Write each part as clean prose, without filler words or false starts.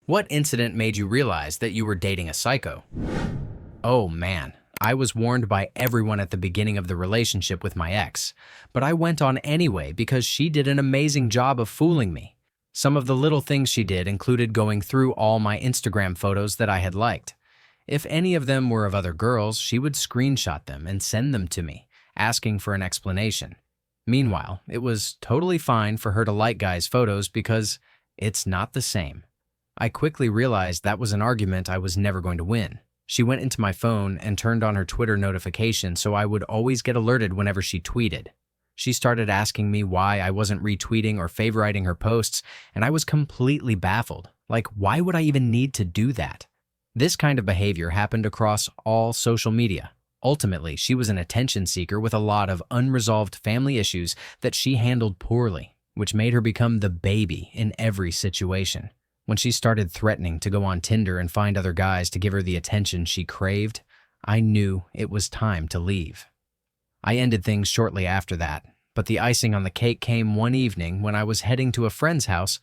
What incident made you realize that you were dating a psycho? Oh man, I was warned by everyone at the beginning of the relationship with my ex, but I went on anyway because she did an amazing job of fooling me. Some of the little things she did included going through all my Instagram photos that I had liked. If any of them were of other girls, she would screenshot them and send them to me, asking for an explanation. Meanwhile, it was totally fine for her to like guys' photos because it's not the same. I quickly realized that was an argument I was never going to win. She went into my phone and turned on her Twitter notification so I would always get alerted whenever she tweeted. She started asking me why I wasn't retweeting or favoriting her posts, and I was completely baffled. Like, why would I even need to do that? This kind of behavior happened across all social media. Ultimately, she was an attention seeker with a lot of unresolved family issues that she handled poorly, which made her become the baby in every situation. When she started threatening to go on Tinder and find other guys to give her the attention she craved, I knew it was time to leave. I ended things shortly after that, but the icing on the cake came one evening when I was heading to a friend's house.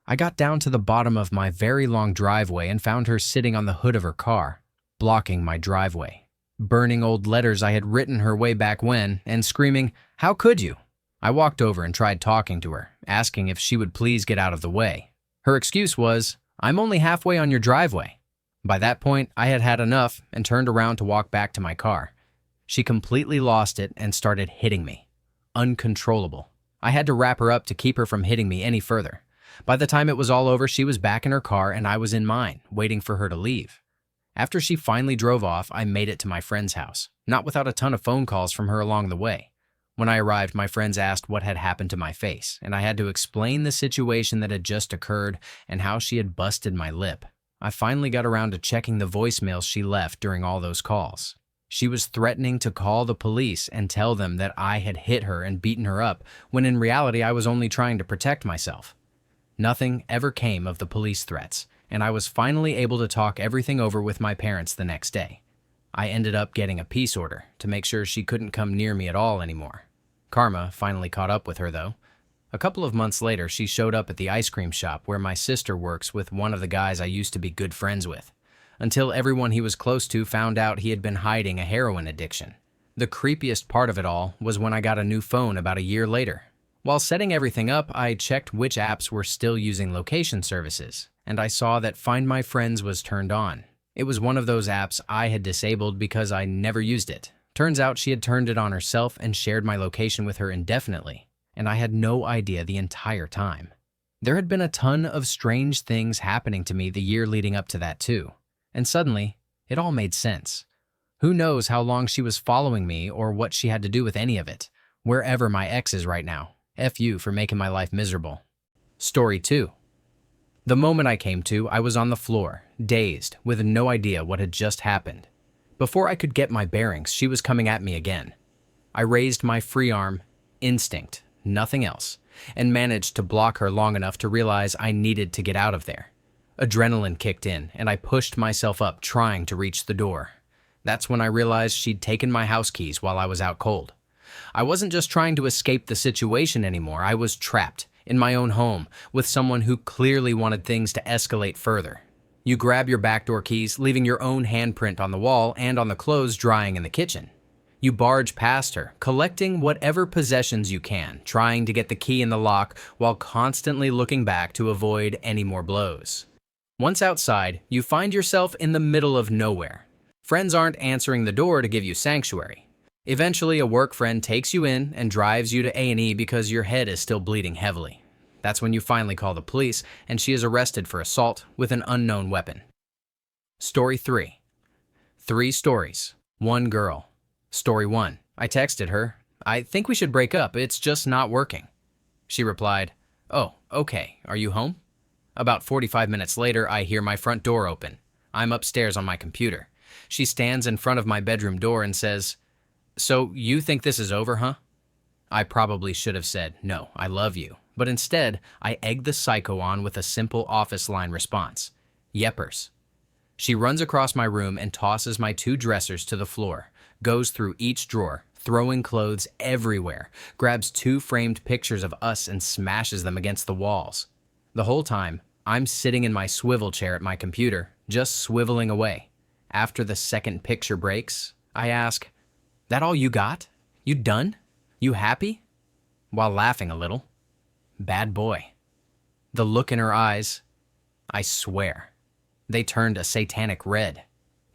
I got down to the bottom of my very long driveway and found her sitting on the hood of her car, blocking my driveway, burning old letters I had written her way back when, and screaming, "How could you?" I walked over and tried talking to her, asking if she would please get out of the way. Her excuse was, "I'm only halfway on your driveway." By that point, I had had enough and turned around to walk back to my car. She completely lost it and started hitting me. Uncontrollable. I had to wrap her up to keep her from hitting me any further. By the time it was all over, she was back in her car and I was in mine, waiting for her to leave. After she finally drove off, I made it to my friend's house, not without a ton of phone calls from her along the way. When I arrived, my friends asked what had happened to my face, and I had to explain the situation that had just occurred and how she had busted my lip. I finally got around to checking the voicemails she left during all those calls. She was threatening to call the police and tell them that I had hit her and beaten her up, when in reality I was only trying to protect myself. Nothing ever came of the police threats, and I was finally able to talk everything over with my parents the next day. I ended up getting a peace order to make sure she couldn't come near me at all anymore. Karma finally caught up with her, though. A couple of months later, she showed up at the ice cream shop where my sister works with one of the guys I used to be good friends with, until everyone he was close to found out he had been hiding a heroin addiction. The creepiest part of it all was when I got a new phone about a year later. While setting everything up, I checked which apps were still using location services, and I saw that Find My Friends was turned on. It was one of those apps I had disabled because I never used it. Turns out she had turned it on herself and shared my location with her indefinitely, and I had no idea the entire time. There had been a ton of strange things happening to me the year leading up to that too, and suddenly, it all made sense. Who knows how long she was following me or what she had to do with any of it, wherever my ex is right now. F you for making my life miserable. Story 2. The moment I came to, I was on the floor, dazed, with no idea what had just happened. Before I could get my bearings, she was coming at me again. I raised my free arm, instinct, nothing else, and managed to block her long enough to realize I needed to get out of there. Adrenaline kicked in, and I pushed myself up, trying to reach the door. That's when I realized she'd taken my house keys while I was out cold. I wasn't just trying to escape the situation anymore. I was trapped in my own home with someone who clearly wanted things to escalate further. You grab your backdoor keys, leaving your own handprint on the wall and on the clothes drying in the kitchen. You barge past her, collecting whatever possessions you can, trying to get the key in the lock while constantly looking back to avoid any more blows. Once outside, you find yourself in the middle of nowhere. Friends aren't answering the door to give you sanctuary. Eventually, a work friend takes you in and drives you to A&E because your head is still bleeding heavily. That's when you finally call the police, and she is arrested for assault with an unknown weapon. Story 3. 3 stories. 1 girl. Story 1. I texted her, "I think we should break up, it's just not working." She replied, "Oh, okay, are you home?" About 45 minutes later, I hear my front door open. I'm upstairs on my computer. She stands in front of my bedroom door and says, "So you think this is over, huh?" I probably should have said, "No, I love you." But instead, I egg the psycho on with a simple office line response. "Yepers." She runs across my room and tosses my 2 dressers to the floor, goes through each drawer, throwing clothes everywhere, grabs 2 framed pictures of us and smashes them against the walls. The whole time, I'm sitting in my swivel chair at my computer, just swiveling away. After the second picture breaks, I ask, "That all you got? You done? You happy?" While laughing a little. Bad boy. The look in her eyes, I swear, they turned a satanic red.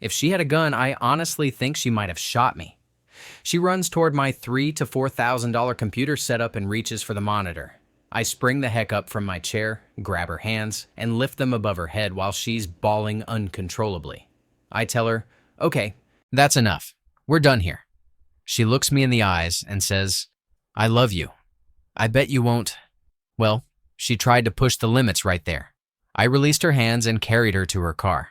If she had a gun, I honestly think she might have shot me. She runs toward my $3,000 to $4,000 computer setup and reaches for the monitor. I spring the heck up from my chair, grab her hands, and lift them above her head while she's bawling uncontrollably. I tell her, "Okay, that's enough. We're done here." She looks me in the eyes and says, "I love you. I bet you won't." Well, she tried to push the limits right there. I released her hands and carried her to her car.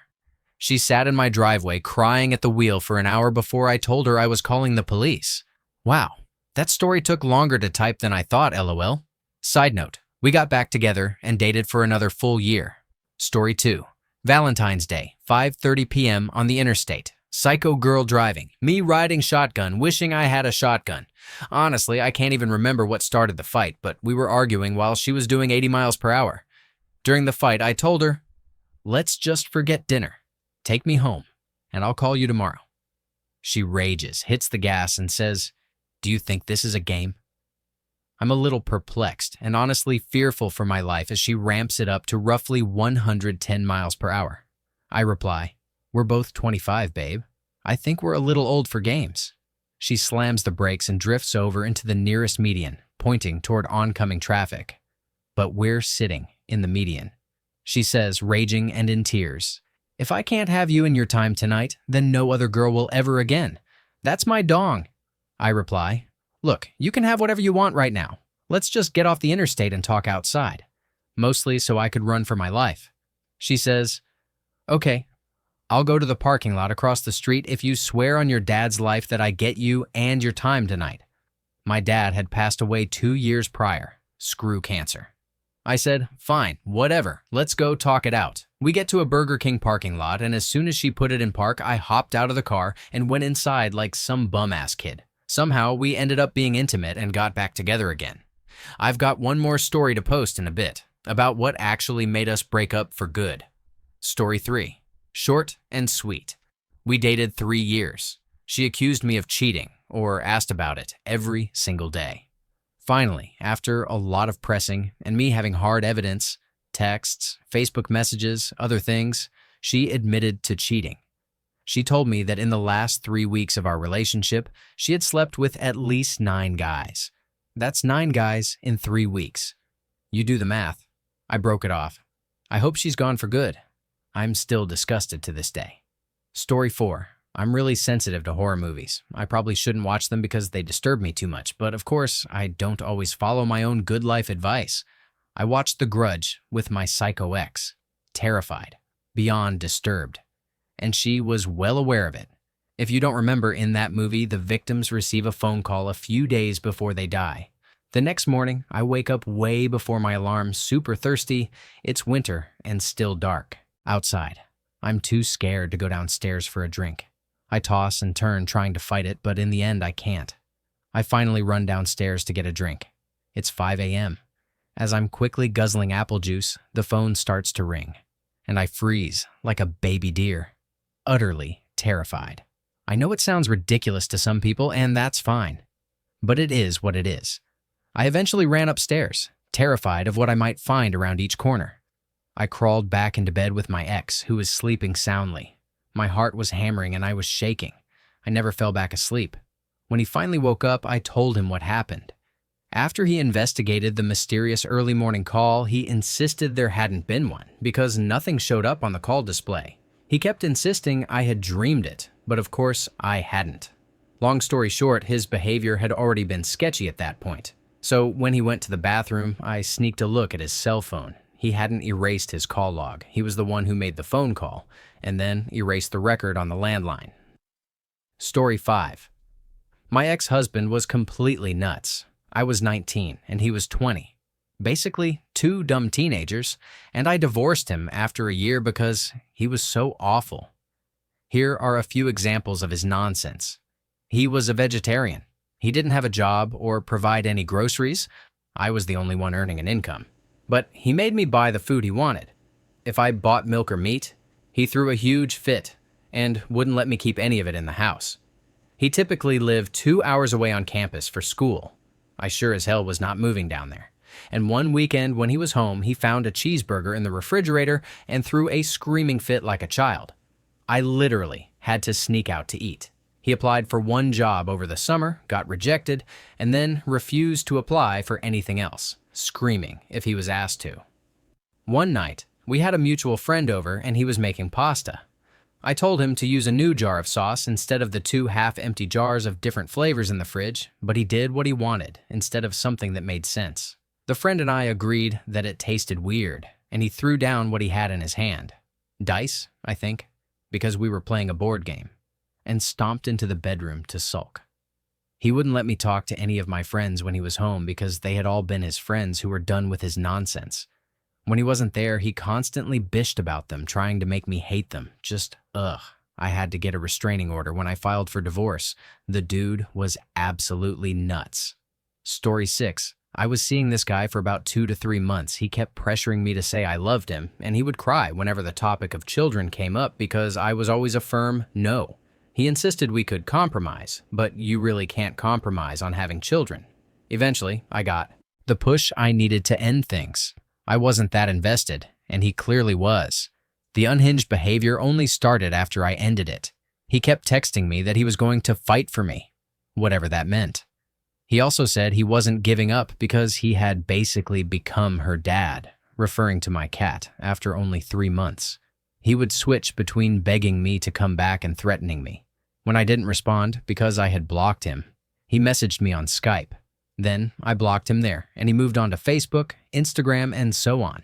She sat in my driveway crying at the wheel for an hour before I told her I was calling the police. Wow, that story took longer to type than I thought, LOL. Side note, we got back together and dated for another full year. Story 2. Valentine's Day, 5:30 p.m. on the interstate. Psycho girl driving. Me riding shotgun, wishing I had a shotgun. Honestly, I can't even remember what started the fight, but we were arguing while she was doing 80 miles per hour. During the fight, I told her, "Let's just forget dinner. Take me home, and I'll call you tomorrow." She rages, hits the gas, and says, "Do you think this is a game?" I'm a little perplexed and honestly fearful for my life as she ramps it up to roughly 110 miles per hour. I reply, "We're both 25, babe. I think we're a little old for games." She slams the brakes and drifts over into the nearest median, pointing toward oncoming traffic. But we're sitting in the median. She says, raging and in tears, "If I can't have you in your time tonight, then no other girl will ever again. That's my dong." I reply, "Look, you can have whatever you want right now. Let's just get off the interstate and talk outside." Mostly so I could run for my life. She says, "Okay, I'll go to the parking lot across the street if you swear on your dad's life that I get you and your time tonight." My dad had passed away 2 years prior. Screw cancer. I said, "Fine, whatever. Let's go talk it out." We get to a Burger King parking lot, and as soon as she put it in park, I hopped out of the car and went inside like some bum-ass kid. Somehow, we ended up being intimate and got back together again. I've got one more story to post in a bit, about what actually made us break up for good. Story 3. Short and sweet. We dated 3 years. She accused me of cheating, or asked about it, every single day. Finally, after a lot of pressing and me having hard evidence, texts, Facebook messages, other things, she admitted to cheating. She told me that in the last 3 weeks of our relationship, she had slept with at least 9 guys. That's 9 guys in 3 weeks. You do the math. I broke it off. I hope she's gone for good. I'm still disgusted to this day. Story 4. I'm really sensitive to horror movies. I probably shouldn't watch them because they disturb me too much, but of course, I don't always follow my own good life advice. I watched The Grudge with my psycho ex, terrified, beyond disturbed, and she was well aware of it. If you don't remember, in that movie, the victims receive a phone call a few days before they die. The next morning, I wake up way before my alarm, super thirsty. It's winter and still dark outside. I'm too scared to go downstairs for a drink. I toss and turn trying to fight it, but in the end I can't. I finally run downstairs to get a drink. It's 5 a.m. As I'm quickly guzzling apple juice, the phone starts to ring, and I freeze like a baby deer, utterly terrified. I know it sounds ridiculous to some people, and that's fine, but it is what it is. I eventually ran upstairs, terrified of what I might find around each corner. I crawled back into bed with my ex, who was sleeping soundly. My heart was hammering and I was shaking. I never fell back asleep. When he finally woke up, I told him what happened. After he investigated the mysterious early morning call, he insisted there hadn't been one because nothing showed up on the call display. He kept insisting I had dreamed it, but of course I hadn't. Long story short, his behavior had already been sketchy at that point. So when he went to the bathroom, I sneaked a look at his cell phone. He hadn't erased his call log. He was the one who made the phone call, and then erased the record on the landline. Story 5. My ex-husband was completely nuts. I was 19 and he was 20. Basically, 2 dumb teenagers, and I divorced him after a year because he was so awful. Here are a few examples of his nonsense. He was a vegetarian. He didn't have a job or provide any groceries. I was the only one earning an income. But he made me buy the food he wanted. if I bought milk or meat, he threw a huge fit and wouldn't let me keep any of it in the house. He typically lived 2 hours away on campus for school. I sure as hell was not moving down there. And one weekend when he was home, he found a cheeseburger in the refrigerator and threw a screaming fit like a child. I literally had to sneak out to eat. He applied for one job over the summer, got rejected, and then refused to apply for anything else, screaming if he was asked to. One night, we had a mutual friend over and he was making pasta. I told him to use a new jar of sauce instead of the 2 half-empty jars of different flavors in the fridge, but he did what he wanted instead of something that made sense. The friend and I agreed that it tasted weird, and he threw down what he had in his hand. Dice, I think, because we were playing a board game, and stomped into the bedroom to sulk. He wouldn't let me talk to any of my friends when he was home because they had all been his friends who were done with his nonsense. When he wasn't there, he constantly bished about them, trying to make me hate them. Just, ugh. I had to get a restraining order when I filed for divorce. The dude was absolutely nuts. Story 6. I was seeing this guy for about 2 to 3 months. He kept pressuring me to say I loved him, and he would cry whenever the topic of children came up because I was always a firm no. He insisted we could compromise, but you really can't compromise on having children. Eventually, I got the push I needed to end things. I wasn't that invested, and he clearly was. The unhinged behavior only started after I ended it. He kept texting me that he was going to fight for me, whatever that meant. He also said he wasn't giving up because he had basically become her dad, referring to my cat, after only 3 months. He would switch between begging me to come back and threatening me. When I didn't respond because I had blocked him, he messaged me on Skype. Then I blocked him there, and he moved on to Facebook, Instagram, and so on.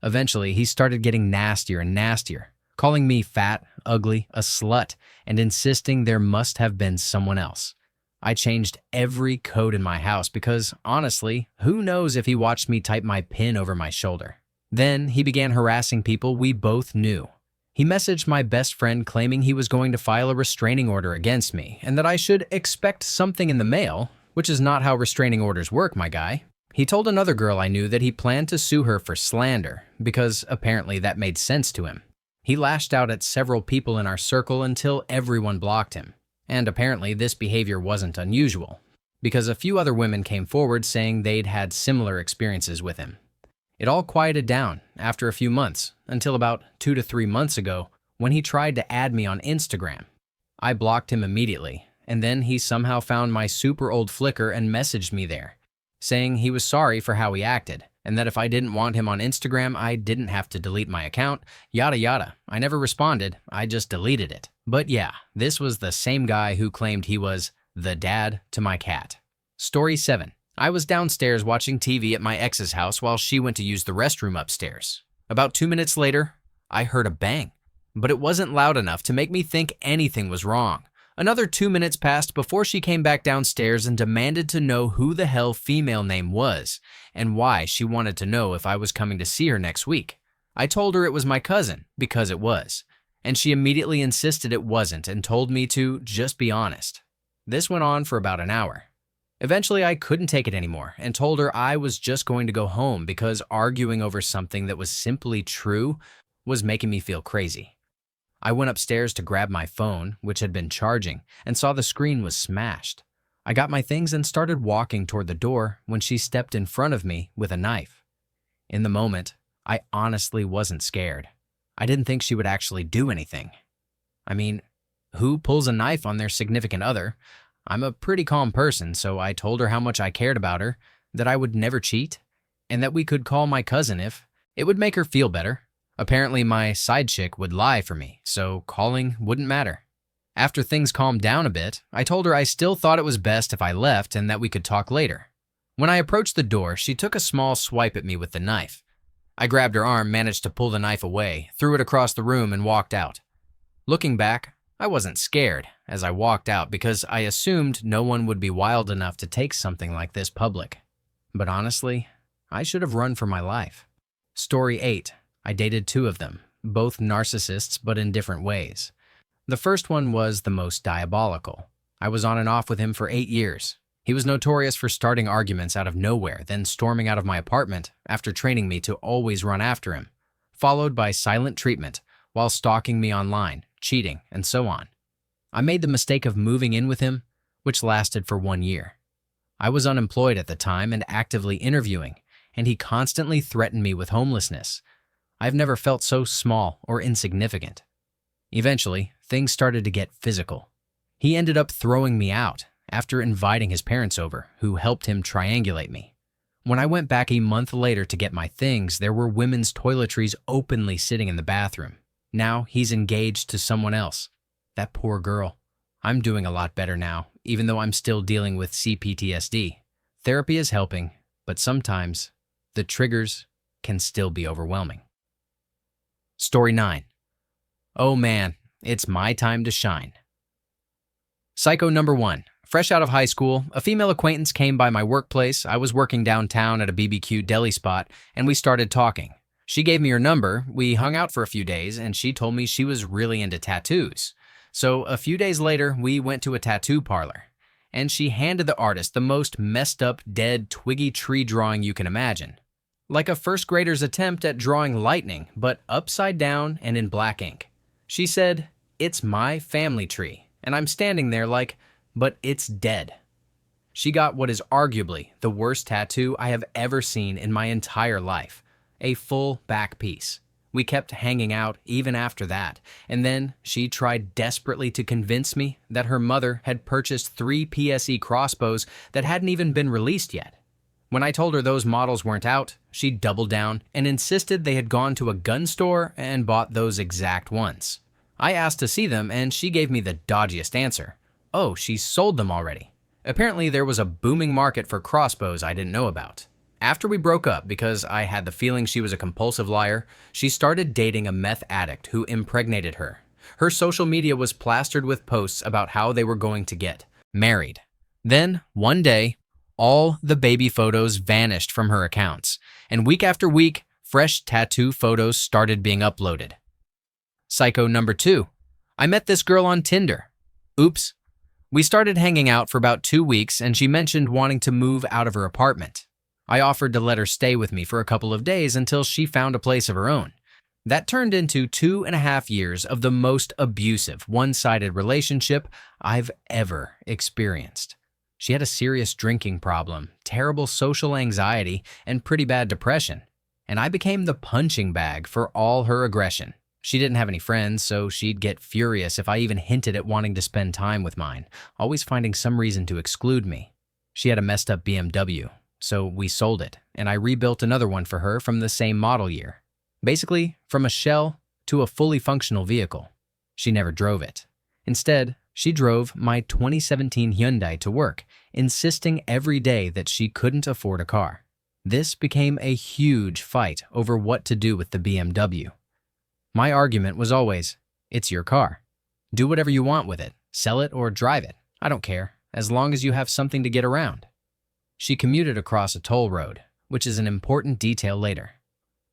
Eventually, he started getting nastier and nastier, calling me fat, ugly, a slut, and insisting there must have been someone else. I changed every code in my house because, honestly, who knows if he watched me type my PIN over my shoulder. Then he began harassing people we both knew. He messaged my best friend claiming he was going to file a restraining order against me and that I should expect something in the mail, which is not how restraining orders work, my guy. He told another girl I knew that he planned to sue her for slander because apparently that made sense to him. He lashed out at several people in our circle until everyone blocked him. And apparently this behavior wasn't unusual because a few other women came forward saying they'd had similar experiences with him. It all quieted down after a few months until about 2 to 3 months ago when he tried to add me on Instagram. I blocked him immediately, and then he somehow found my super old Flickr and messaged me there, saying he was sorry for how he acted and that if I didn't want him on Instagram, I didn't have to delete my account, yada yada. I never responded, I just deleted it. But yeah, this was the same guy who claimed he was the dad to my cat. Story 7. I was downstairs watching TV at my ex's house while she went to use the restroom upstairs. About 2 minutes later, I heard a bang, but it wasn't loud enough to make me think anything was wrong. Another 2 minutes passed before she came back downstairs and demanded to know who the hell female name was and why she wanted to know if I was coming to see her next week. I told her it was my cousin, because it was, and she immediately insisted it wasn't and told me to just be honest. This went on for about an hour. Eventually, I couldn't take it anymore and told her I was just going to go home because arguing over something that was simply true was making me feel crazy. I went upstairs to grab my phone, which had been charging, and saw the screen was smashed. I got my things and started walking toward the door when she stepped in front of me with a knife. In the moment, I honestly wasn't scared. I didn't think she would actually do anything. I mean, who pulls a knife on their significant other? I'm a pretty calm person, so I told her how much I cared about her, that I would never cheat, and that we could call my cousin if it would make her feel better. Apparently my side chick would lie for me, so calling wouldn't matter. After things calmed down a bit, I told her I still thought it was best if I left and that we could talk later. When I approached the door, she took a small swipe at me with the knife. I grabbed her arm, managed to pull the knife away, threw it across the room, and walked out. Looking back, I wasn't scared as I walked out because I assumed no one would be wild enough to take something like this public. But honestly, I should have run for my life. Story 8. I dated 2 of them, both narcissists but in different ways. The first one was the most diabolical. I was on and off with him for 8 years. He was notorious for starting arguments out of nowhere, then storming out of my apartment after training me to always run after him. followed by silent treatment while stalking me online, cheating, and so on. I made the mistake of moving in with him, which lasted for 1 year. I was unemployed at the time and actively interviewing, and he constantly threatened me with homelessness. I've never felt so small or insignificant. Eventually, things started to get physical. He ended up throwing me out after inviting his parents over, who helped him triangulate me. When I went back a month later to get my things, there were women's toiletries openly sitting in the bathroom. Now he's engaged to someone else. That poor girl. I'm doing a lot better now, even though I'm still dealing with CPTSD. Therapy is helping, but sometimes the triggers can still be overwhelming. Story 9. Oh man, it's my time to shine. Psycho number 1. Fresh out of high school, a female acquaintance came by my workplace. I was working downtown at a BBQ deli spot, and we started talking. She gave me her number, we hung out for a few days, and she told me she was really into tattoos. So a few days later, we went to a tattoo parlor, and she handed the artist the most messed up, dead, twiggy tree drawing you can imagine. Like a first grader's attempt at drawing lightning, but upside down and in black ink. She said, "It's my family tree," and I'm standing there like, but it's dead. She got what is arguably the worst tattoo I have ever seen in my entire life, a full back piece. We kept hanging out even after that, and then she tried desperately to convince me that her mother had purchased 3 PSE crossbows that hadn't even been released yet. When I told her those models weren't out, she doubled down and insisted they had gone to a gun store and bought those exact ones. I asked to see them, and she gave me the dodgiest answer. Oh, she sold them already. Apparently there was a booming market for crossbows I didn't know about. After we broke up, because I had the feeling she was a compulsive liar, she started dating a meth addict who impregnated her. Her social media was plastered with posts about how they were going to get married. Then, one day, all the baby photos vanished from her accounts, and week after week, fresh tattoo photos started being uploaded. Psycho number 2. I met this girl on Tinder. Oops. We started hanging out for about 2 weeks, and she mentioned wanting to move out of her apartment. I offered to let her stay with me for a couple of days until she found a place of her own. That turned into 2.5 years of the most abusive, one-sided relationship I've ever experienced. She had a serious drinking problem, terrible social anxiety, and pretty bad depression, and I became the punching bag for all her aggression. She didn't have any friends, so she'd get furious if I even hinted at wanting to spend time with mine, always finding some reason to exclude me. She had a messed up BMW, so we sold it, and I rebuilt another one for her from the same model year. Basically, from a shell to a fully functional vehicle. She never drove it. Instead, she drove my 2017 Hyundai to work, insisting every day that she couldn't afford a car. This became a huge fight over what to do with the BMW. My argument was always, it's your car. Do whatever you want with it. Sell it or drive it. I don't care, as long as you have something to get around. She commuted across a toll road, which is an important detail later.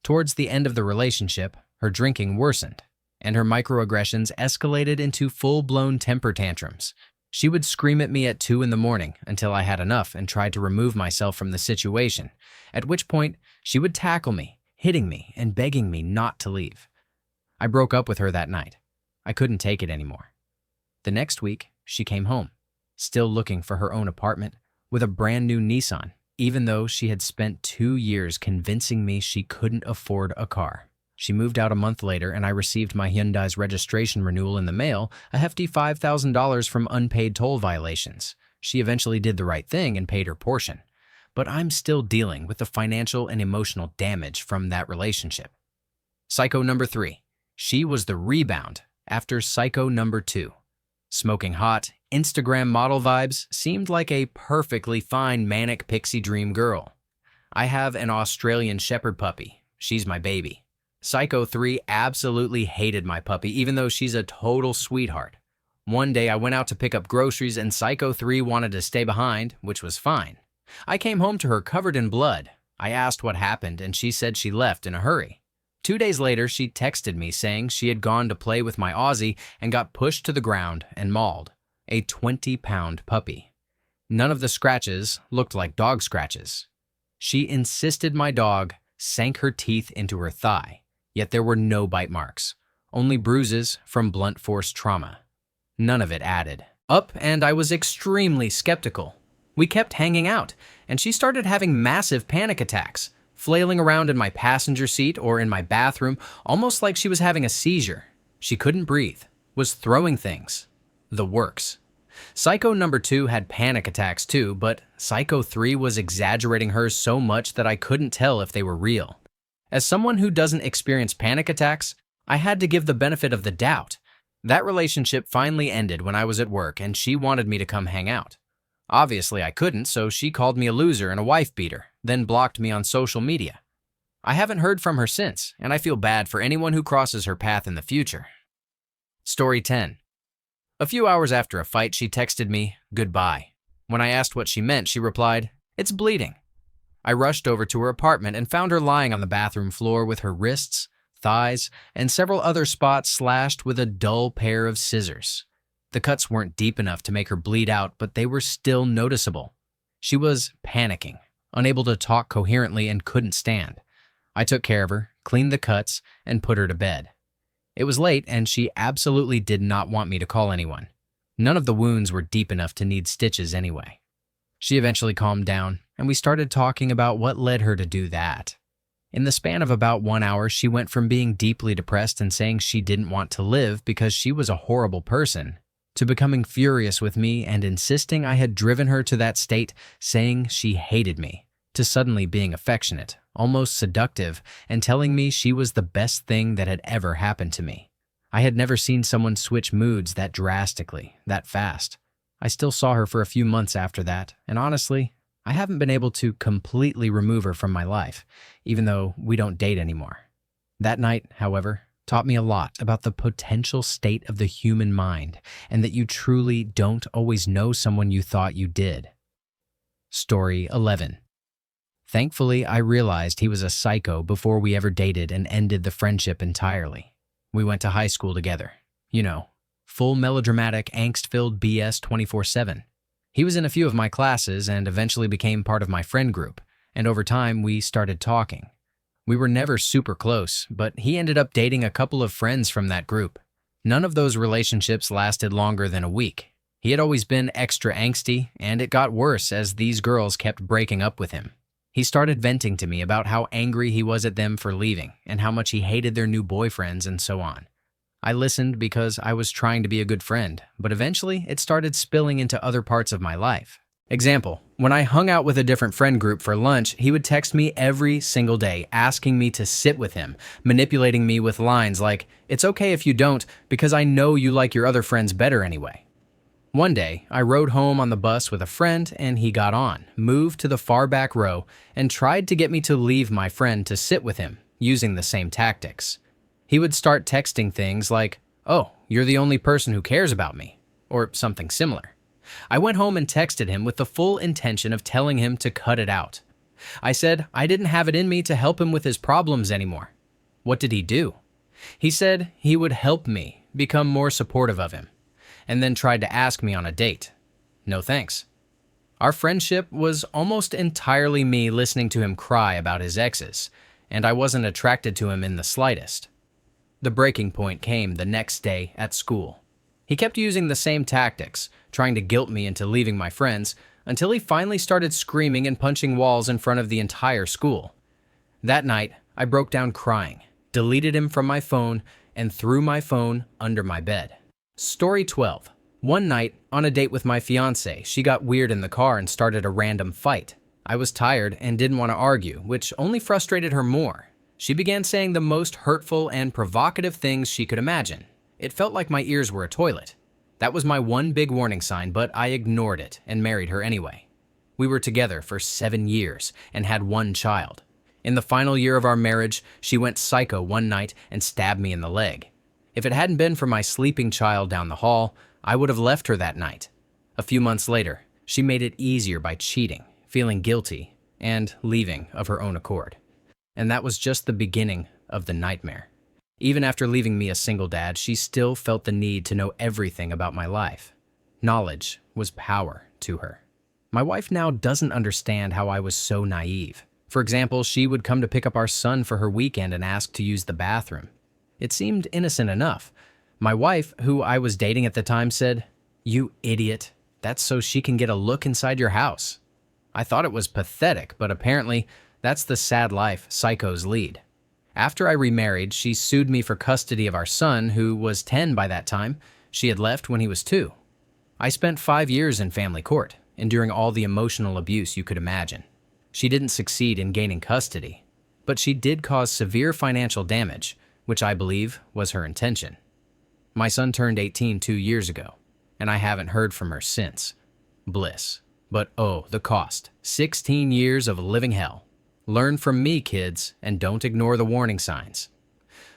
Towards the end of the relationship, her drinking worsened, and her microaggressions escalated into full-blown temper tantrums. She would scream at me at 2 in the morning until I had enough and tried to remove myself from the situation, at which point she would tackle me, hitting me and begging me not to leave. I broke up with her that night. I couldn't take it anymore. The next week, she came home, still looking for her own apartment, with a brand new Nissan, even though she had spent 2 years convincing me she couldn't afford a car. She moved out a month later, and I received my Hyundai's registration renewal in the mail, a hefty $5,000 from unpaid toll violations. She eventually did the right thing and paid her portion. But I'm still dealing with the financial and emotional damage from that relationship. Psycho number 3. She was the rebound after psycho number 2. Smoking hot, Instagram model vibes seemed like a perfectly fine manic pixie dream girl. I have an Australian Shepherd puppy. She's my baby. Psycho 3 absolutely hated my puppy, even though she's a total sweetheart. One day I went out to pick up groceries and Psycho 3 wanted to stay behind, which was fine. I came home to her covered in blood. I asked what happened and she said she left in a hurry. 2 days later, she texted me saying she had gone to play with my Aussie and got pushed to the ground and mauled. A 20-pound puppy. None of the scratches looked like dog scratches. She insisted my dog sank her teeth into her thigh, Yet there were no bite marks, only bruises from blunt force trauma. None of it added up, and I was extremely skeptical. We kept hanging out, and she started having massive panic attacks, flailing around in my passenger seat or in my bathroom, almost like she was having a seizure. She couldn't breathe, was throwing things. The works. Psycho number 2 had panic attacks too, but Psycho 3 was exaggerating hers so much that I couldn't tell if they were real. As someone who doesn't experience panic attacks, I had to give the benefit of the doubt. That relationship finally ended when I was at work and she wanted me to come hang out. Obviously I couldn't, so she called me a loser and a wife beater, then blocked me on social media. I haven't heard from her since, and I feel bad for anyone who crosses her path in the future. Story 10. A few hours after a fight, she texted me, "Goodbye." When I asked what she meant, she replied, "It's bleeding." I rushed over to her apartment and found her lying on the bathroom floor with her wrists, thighs, and several other spots slashed with a dull pair of scissors. The cuts weren't deep enough to make her bleed out, but they were still noticeable. She was panicking, unable to talk coherently, and couldn't stand. I took care of her, cleaned the cuts, and put her to bed. It was late, and she absolutely did not want me to call anyone. None of the wounds were deep enough to need stitches anyway. She eventually calmed down, and we started talking about what led her to do that. In the span of about 1 hour, she went from being deeply depressed and saying she didn't want to live because she was a horrible person, to becoming furious with me and insisting I had driven her to that state, saying she hated me, to suddenly being affectionate, almost seductive, and telling me she was the best thing that had ever happened to me. I had never seen someone switch moods that drastically, that fast. I still saw her for a few months after that, and honestly, I haven't been able to completely remove her from my life, even though we don't date anymore. That night, however, taught me a lot about the potential state of the human mind, and that you truly don't always know someone you thought you did. Story 11. Thankfully, I realized he was a psycho before we ever dated and ended the friendship entirely. We went to high school together. You know, full melodramatic, angst-filled BS 24/7. He was in a few of my classes and eventually became part of my friend group, and over time we started talking. We were never super close, but he ended up dating a couple of friends from that group. None of those relationships lasted longer than a week. He had always been extra angsty, and it got worse as these girls kept breaking up with him. He started venting to me about how angry he was at them for leaving and how much he hated their new boyfriends and so on. I listened because I was trying to be a good friend, but eventually it started spilling into other parts of my life. Example, when I hung out with a different friend group for lunch, he would text me every single day asking me to sit with him, manipulating me with lines like, "It's okay if you don't, because I know you like your other friends better anyway." One day, I rode home on the bus with a friend and he got on, moved to the far back row, and tried to get me to leave my friend to sit with him, using the same tactics. He would start texting things like, "Oh, you're the only person who cares about me," or something similar. I went home and texted him with the full intention of telling him to cut it out. I said I didn't have it in me to help him with his problems anymore. What did he do? He said he would help me become more supportive of him, and then tried to ask me on a date. No thanks. Our friendship was almost entirely me listening to him cry about his exes, and I wasn't attracted to him in the slightest. The breaking point came the next day at school. He kept using the same tactics, trying to guilt me into leaving my friends, until he finally started screaming and punching walls in front of the entire school. That night, I broke down crying, deleted him from my phone, and threw my phone under my bed. Story 12. One night, on a date with my fiancée, she got weird in the car and started a random fight. I was tired and didn't want to argue, which only frustrated her more. She began saying the most hurtful and provocative things she could imagine. It felt like my ears were a toilet. That was my one big warning sign, but I ignored it and married her anyway. We were together for 7 years and had one child. In the final year of our marriage, she went psycho one night and stabbed me in the leg. If it hadn't been for my sleeping child down the hall, I would have left her that night. A few months later, she made it easier by cheating, feeling guilty, and leaving of her own accord. And that was just the beginning of the nightmare. Even after leaving me a single dad, she still felt the need to know everything about my life. Knowledge was power to her. My wife now doesn't understand how I was so naive. For example, she would come to pick up our son for her weekend and ask to use the bathroom. It seemed innocent enough. My wife, who I was dating at the time, said, "You idiot, that's so she can get a look inside your house." I thought it was pathetic, but apparently that's the sad life psychos lead. After I remarried, she sued me for custody of our son, who was 10 by that time. She had left when he was 2. I spent 5 years in family court, enduring all the emotional abuse you could imagine. She didn't succeed in gaining custody, but she did cause severe financial damage, which I believe was her intention. My son turned 18 2 years ago, and I haven't heard from her since. Bliss. But oh, the cost. 16 years of living hell. Learn from me, kids, and don't ignore the warning signs.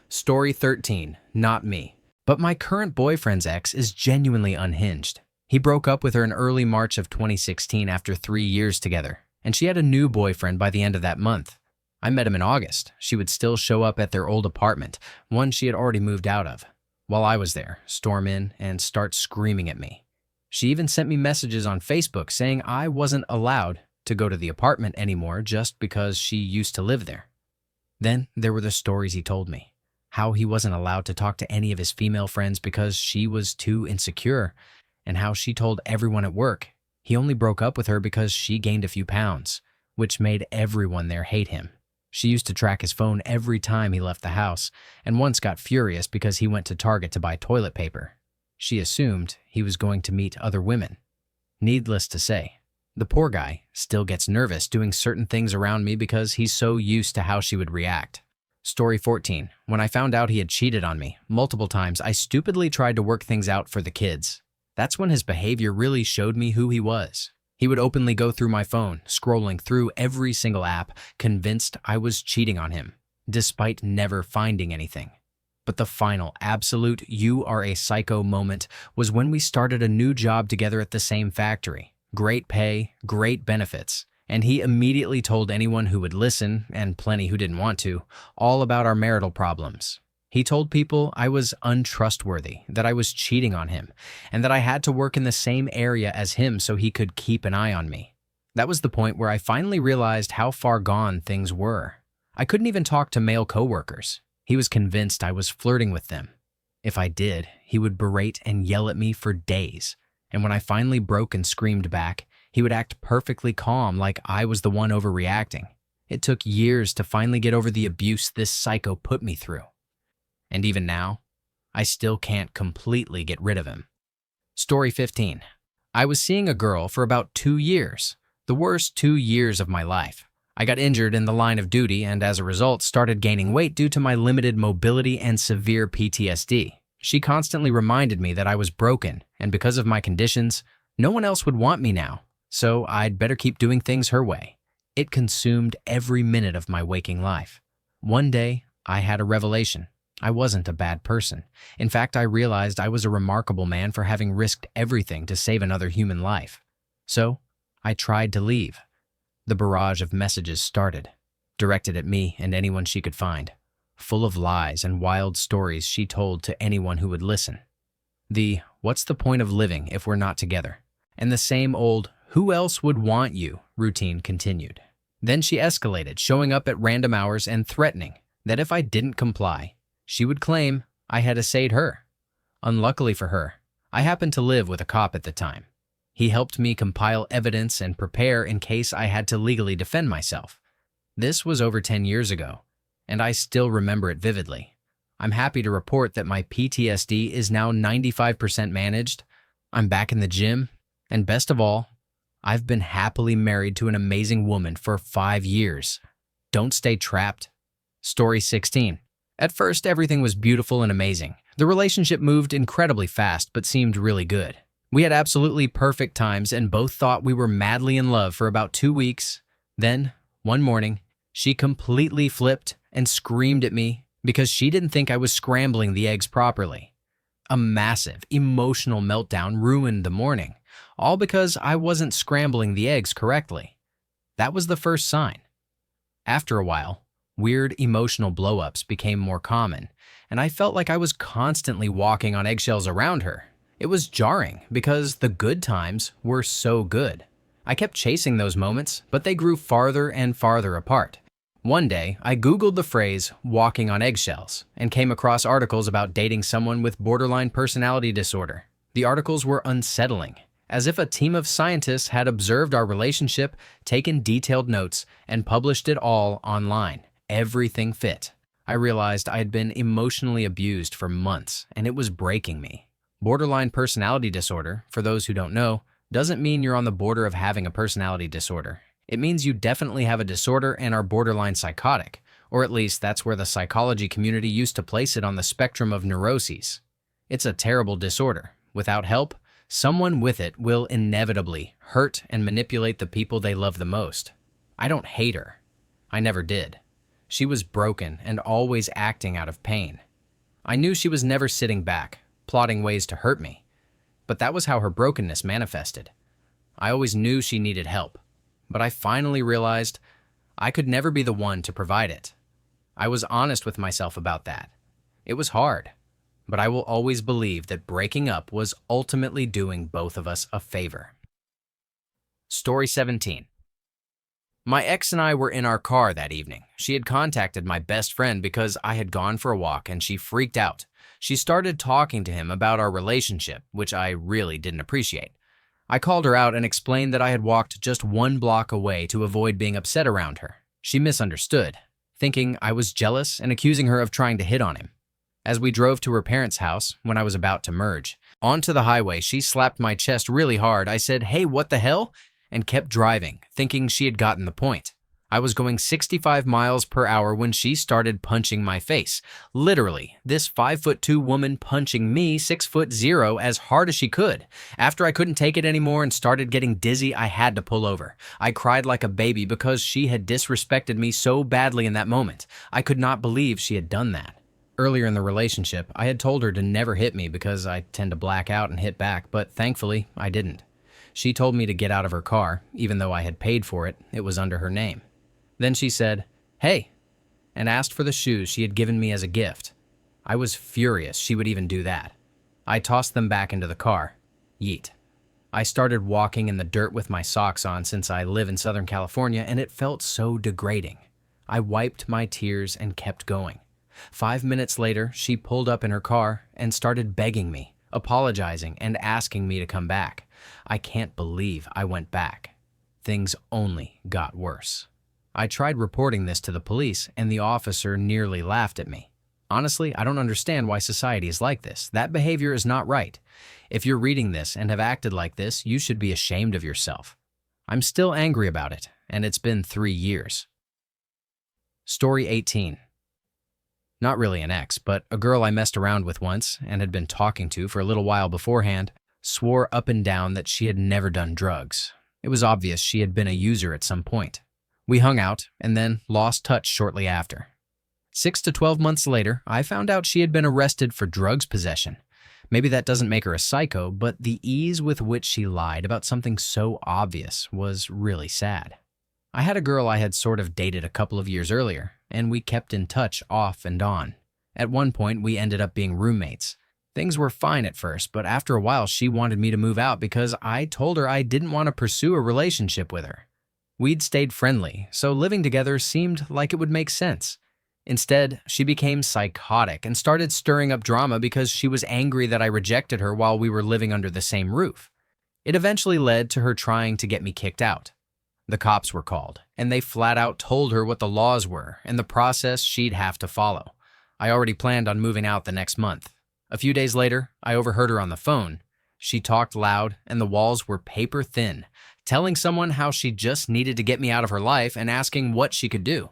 Story 13. Not me. But my current boyfriend's ex is genuinely unhinged. He broke up with her in early March of 2016 after 3 years together, and she had a new boyfriend by the end of that month. I met him in August. She would still show up at their old apartment, one she had already moved out of. While I was there, storm in and start screaming at me. She even sent me messages on Facebook saying I wasn't allowed to go to the apartment anymore just because she used to live there. Then there were the stories he told me. How he wasn't allowed to talk to any of his female friends because she was too insecure, and how she told everyone at work he only broke up with her because she gained a few pounds, which made everyone there hate him. She used to track his phone every time he left the house, and once got furious because he went to Target to buy toilet paper. She assumed he was going to meet other women. Needless to say, the poor guy still gets nervous doing certain things around me because he's so used to how she would react. Story 14. When I found out he had cheated on me multiple times, I stupidly tried to work things out for the kids. That's when his behavior really showed me who he was. He would openly go through my phone, scrolling through every single app, convinced I was cheating on him, despite never finding anything. But the final, absolute "you are a psycho" moment was when we started a new job together at the same factory. Great pay, great benefits, and he immediately told anyone who would listen, and plenty who didn't want to, all about our marital problems. He told people I was untrustworthy, that I was cheating on him, and that I had to work in the same area as him so he could keep an eye on me. That was the point where I finally realized how far gone things were. I couldn't even talk to male coworkers. He was convinced I was flirting with them. If I did, he would berate and yell at me for days. And when I finally broke and screamed back, he would act perfectly calm like I was the one overreacting. It took years to finally get over the abuse this psycho put me through. And even now, I still can't completely get rid of him. Story 15. I was seeing a girl for about 2 years, the worst 2 years of my life. I got injured in the line of duty and as a result started gaining weight due to my limited mobility and severe PTSD. She constantly reminded me that I was broken, and because of my conditions, no one else would want me now, so I'd better keep doing things her way. It consumed every minute of my waking life. One day, I had a revelation. I wasn't a bad person. In fact, I realized I was a remarkable man for having risked everything to save another human life. So, I tried to leave. The barrage of messages started, directed at me and anyone she could find, full of lies and wild stories she told to anyone who would listen. The "what's the point of living if we're not together?" and the same old "who else would want you?" routine continued. Then she escalated, showing up at random hours and threatening that if I didn't comply, she would claim I had assayed her. Unluckily for her, I happened to live with a cop at the time. He helped me compile evidence and prepare in case I had to legally defend myself. This was over 10 years ago, and I still remember it vividly. I'm happy to report that my PTSD is now 95% managed. I'm back in the gym, and best of all, I've been happily married to an amazing woman for 5 years. Don't stay trapped. Story 16. At first, everything was beautiful and amazing. The relationship moved incredibly fast, but seemed really good. We had absolutely perfect times and both thought we were madly in love for about 2 weeks. Then, one morning, she completely flipped and screamed at me because she didn't think I was scrambling the eggs properly. A massive, emotional meltdown ruined the morning, all because I wasn't scrambling the eggs correctly. That was the first sign. After a while, weird emotional blow-ups became more common, and I felt like I was constantly walking on eggshells around her. It was jarring because the good times were so good. I kept chasing those moments, but they grew farther and farther apart. One day, I Googled the phrase walking on eggshells and came across articles about dating someone with borderline personality disorder. The articles were unsettling, as if a team of scientists had observed our relationship, taken detailed notes, and published it all online. Everything fit. I realized I had been emotionally abused for months, and it was breaking me. Borderline personality disorder, for those who don't know, doesn't mean you're on the border of having a personality disorder. It means you definitely have a disorder and are borderline psychotic, or at least that's where the psychology community used to place it on the spectrum of neuroses. It's a terrible disorder. Without help, someone with it will inevitably hurt and manipulate the people they love the most. I don't hate her. I never did. She was broken and always acting out of pain. I knew she was never sitting back, plotting ways to hurt me. But that was how her brokenness manifested. I always knew she needed help, but I finally realized I could never be the one to provide it. I was honest with myself about that. It was hard, but I will always believe that breaking up was ultimately doing both of us a favor. Story 17. My ex and I were in our car that evening. She had contacted my best friend because I had gone for a walk and she freaked out. She started talking to him about our relationship, which I really didn't appreciate. I called her out and explained that I had walked just 1 block away to avoid being upset around her. She misunderstood, thinking I was jealous and accusing her of trying to hit on him. As we drove to her parents' house, when I was about to merge, onto the highway, she slapped my chest really hard. I said, "Hey, what the hell?" and kept driving, thinking she had gotten the point. I was going 65 miles per hour when she started punching my face. Literally, this 5'2" woman punching me 6'0" as hard as she could. After I couldn't take it anymore and started getting dizzy, I had to pull over. I cried like a baby because she had disrespected me so badly in that moment. I could not believe she had done that. Earlier in the relationship, I had told her to never hit me because I tend to black out and hit back, but thankfully, I didn't. She told me to get out of her car, even though I had paid for it. It was under her name. Then she said, "Hey," and asked for the shoes she had given me as a gift. I was furious she would even do that. I tossed them back into the car. Yeet. I started walking in the dirt with my socks on since I live in Southern California, and it felt so degrading. I wiped my tears and kept going. 5 minutes later, she pulled up in her car and started begging me, apologizing, and asking me to come back. I can't believe I went back. Things only got worse. I tried reporting this to the police, and the officer nearly laughed at me. Honestly, I don't understand why society is like this. That behavior is not right. If you're reading this and have acted like this, you should be ashamed of yourself. I'm still angry about it, and it's been 3 years. Story 18. Not really an ex, but a girl I messed around with once and had been talking to for a little while beforehand swore up and down that she had never done drugs. It was obvious she had been a user at some point. We hung out and then lost touch shortly after. 6 to 12 months later, I found out she had been arrested for drugs possession. Maybe that doesn't make her a psycho, but the ease with which she lied about something so obvious was really sad. I had a girl I had sort of dated a couple of years earlier, and we kept in touch off and on. At one point, we ended up being roommates. Things were fine at first, but after a while, she wanted me to move out because I told her I didn't want to pursue a relationship with her. We'd stayed friendly, so living together seemed like it would make sense. Instead, she became psychotic and started stirring up drama because she was angry that I rejected her while we were living under the same roof. It eventually led to her trying to get me kicked out. The cops were called, and they flat out told her what the laws were and the process she'd have to follow. I already planned on moving out the next month. A few days later, I overheard her on the phone. She talked loud, and the walls were paper thin, telling someone how she just needed to get me out of her life and asking what she could do.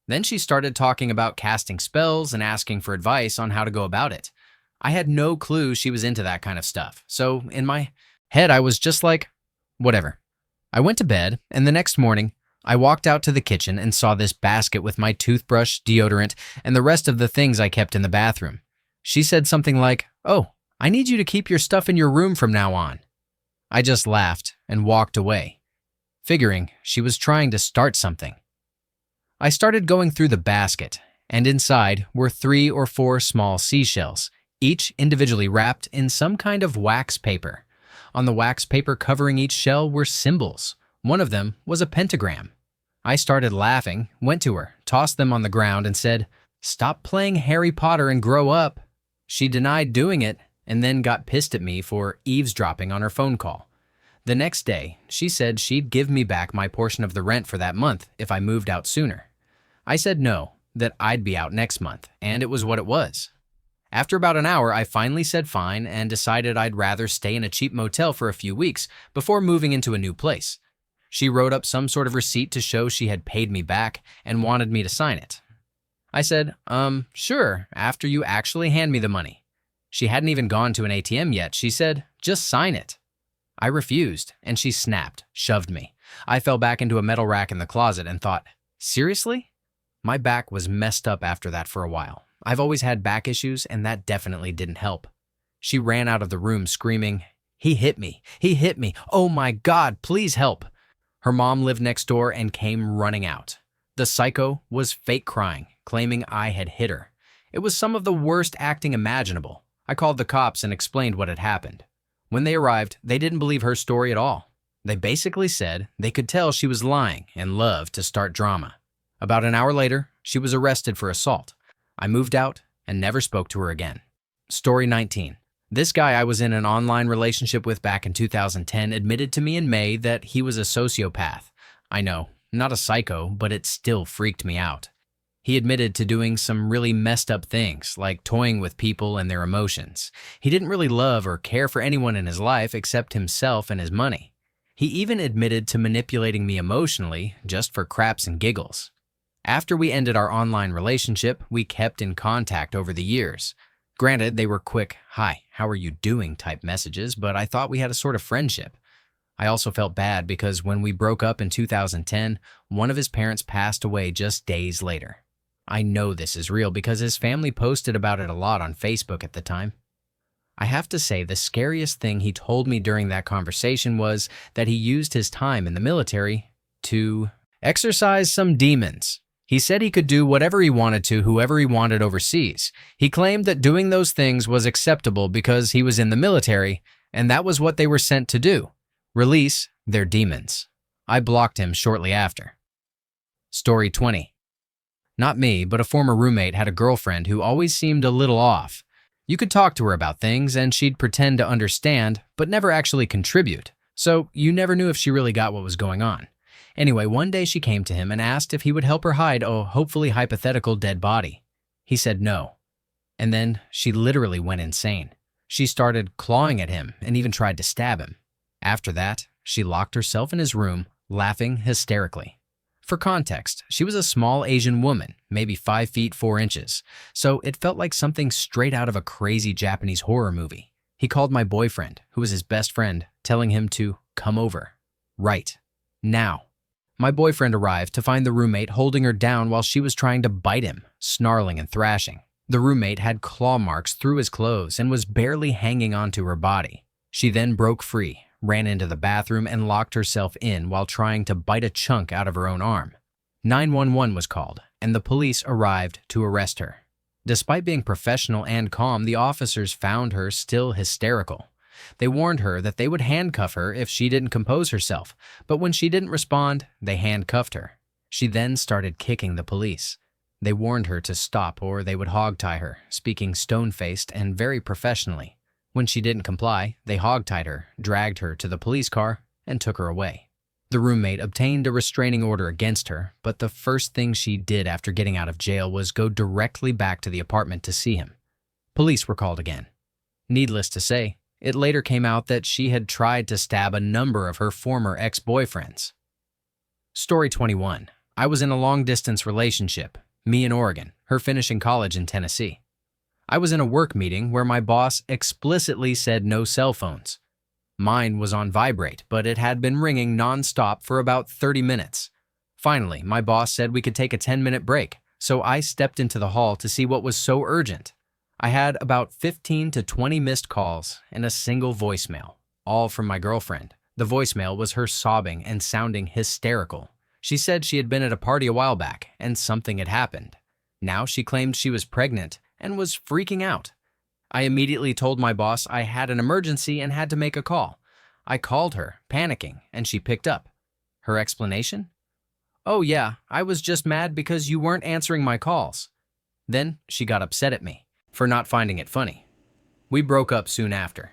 Then she started talking about casting spells and asking for advice on how to go about it. I had no clue she was into that kind of stuff, so in my head I was just like, whatever. I went to bed, and the next morning, I walked out to the kitchen and saw this basket with my toothbrush, deodorant, and the rest of the things I kept in the bathroom. She said something like, "Oh, I need you to keep your stuff in your room from now on." I just laughed and walked away, figuring she was trying to start something. I started going through the basket, and inside were 3 or 4 small seashells, each individually wrapped in some kind of wax paper. On the wax paper covering each shell were symbols. One of them was a pentagram. I started laughing, went to her, tossed them on the ground, and said, "Stop playing Harry Potter and grow up." She denied doing it and then got pissed at me for eavesdropping on her phone call. The next day, she said she'd give me back my portion of the rent for that month if I moved out sooner. I said no, that I'd be out next month, and it was what it was. After about an hour, I finally said fine and decided I'd rather stay in a cheap motel for a few weeks before moving into a new place. She wrote up some sort of receipt to show she had paid me back and wanted me to sign it. I said, sure, after you actually hand me the money. She hadn't even gone to an ATM yet. She said, "Just sign it." I refused, and she snapped, shoved me. I fell back into a metal rack in the closet and thought, seriously? My back was messed up after that for a while. I've always had back issues, and that definitely didn't help. She ran out of the room screaming, "He hit me! He hit me! Oh my God, please help!" Her mom lived next door and came running out. The psycho was fake crying, claiming I had hit her. It was some of the worst acting imaginable. I called the cops and explained what had happened. When they arrived, they didn't believe her story at all. They basically said they could tell she was lying and loved to start drama. About an hour later, she was arrested for assault. I moved out and never spoke to her again. Story 19. This guy I was in an online relationship with back in 2010 admitted to me in May that he was a sociopath. I know, not a psycho, but it still freaked me out. He admitted to doing some really messed up things, like toying with people and their emotions. He didn't really love or care for anyone in his life except himself and his money. He even admitted to manipulating me emotionally just for craps and giggles. After we ended our online relationship, we kept in contact over the years. Granted, they were quick, "Hi, how are you doing?" type messages, but I thought we had a sort of friendship. I also felt bad because when we broke up in 2010, one of his parents passed away just days later. I know this is real because his family posted about it a lot on Facebook at the time. I have to say the scariest thing he told me during that conversation was that he used his time in the military to exercise some demons. He said he could do whatever he wanted to whoever he wanted overseas. He claimed that doing those things was acceptable because he was in the military, and that was what they were sent to do: release their demons. I blocked him shortly after. Story 20. Not me, but a former roommate had a girlfriend who always seemed a little off. You could talk to her about things and she'd pretend to understand, but never actually contribute. So you never knew if she really got what was going on. Anyway, one day she came to him and asked if he would help her hide a hopefully hypothetical dead body. He said no. And then she literally went insane. She started clawing at him and even tried to stab him. After that, she locked herself in his room, laughing hysterically. For context, she was a small Asian woman, maybe 5 feet 4 inches, so it felt like something straight out of a crazy Japanese horror movie. He called my boyfriend, who was his best friend, telling him to come over. Right. Now. My boyfriend arrived to find the roommate holding her down while she was trying to bite him, snarling and thrashing. The roommate had claw marks through his clothes and was barely hanging onto her body. She then broke free, ran into the bathroom, and locked herself in while trying to bite a chunk out of her own arm. 911 was called, and the police arrived to arrest her. Despite being professional and calm, the officers found her still hysterical. They warned her that they would handcuff her if she didn't compose herself, but when she didn't respond, they handcuffed her. She then started kicking the police. They warned her to stop or they would hogtie her, speaking stone-faced and very professionally. When she didn't comply, they hogtied her, dragged her to the police car, and took her away. The roommate obtained a restraining order against her, but the first thing she did after getting out of jail was go directly back to the apartment to see him. Police were called again. Needless to say, it later came out that she had tried to stab a number of her former ex-boyfriends. Story 21. I was in a long-distance relationship, me in Oregon, her finishing college in Tennessee. I was in a work meeting where my boss explicitly said no cell phones. Mine was on vibrate, but it had been ringing non-stop for about 30 minutes. Finally, my boss said we could take a 10-minute break, so I stepped into the hall to see what was so urgent. I had about 15 to 20 missed calls and a single voicemail, all from my girlfriend. The voicemail was her sobbing and sounding hysterical. She said she had been at a party a while back and something had happened. Now she claimed she was pregnant and was freaking out. I immediately told my boss I had an emergency and had to make a call. I called her, panicking, and she picked up. Her explanation? "Oh yeah, I was just mad because you weren't answering my calls." Then she got upset at me for not finding it funny. We broke up soon after.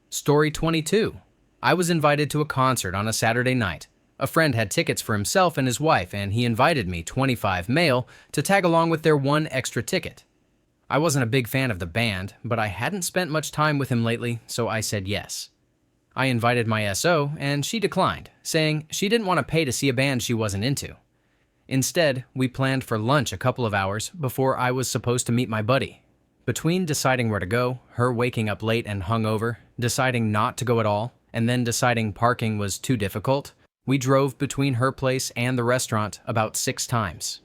Story 22. I was invited to a concert on a Saturday night. A friend had tickets for himself and his wife, and he invited me, 25 male, to tag along with their one extra ticket. I wasn't a big fan of the band, but I hadn't spent much time with him lately, so I said yes. I invited my SO, and she declined, saying she didn't want to pay to see a band she wasn't into. Instead, we planned for lunch a couple of hours before I was supposed to meet my buddy. Between deciding where to go, her waking up late and hungover, deciding not to go at all, and then deciding parking was too difficult, we drove between her place and the restaurant about 6 times.